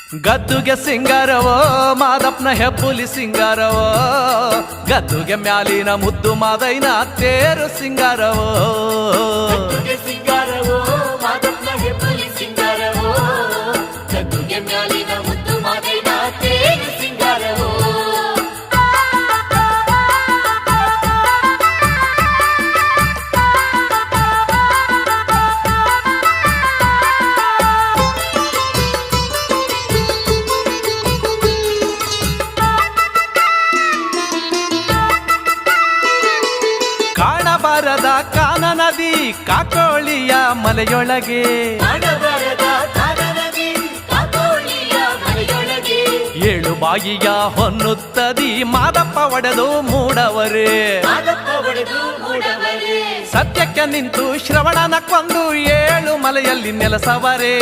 ಗದ್ದುಗೆ ಸಿಂಗಾರವೋ ಮಾದಪ್ಪನ ಹೆಬ್ಬುಲಿ ಸಿಂಗಾರವೋ ಗದ್ದುಗೆ ಮ್ಯಾಲಿನ ಮುದ್ದು ಮಾದೈನ ತೇರು ಸಿಂಗಾರವೋ ಸಿಂಗಾರವೋ ಮಾದಪ್ಪನ ಹೆಬ್ಬುಲಿ ಸಿಂಗಾರವೋ ಗದ್ದುಗೆ ಮ್ಯಾಲಿನ ಮುದ್ದು ಮಾದೈನ ತೇರು ಸಿಂಗಾರವೋ ಕಾಣಬಾರದ ಕಾನ ನದಿ ಕಾಕೋಳಿಯ ಮಲೆಯೊಳಗೆ ಏಳು ಬಾಯಿಯ ಹೊನ್ನುತ್ತದಿ ಮಾದಪ್ಪ ಒಡೆದು ಮೂಡವರೇ ಸತ್ಯಕ್ಕೆ ನಿಂತು ಶ್ರವಣನ ಕೊಂದು ಏಳು ಮಲೆಯಲ್ಲಿ ನೆಲೆಸವರೇ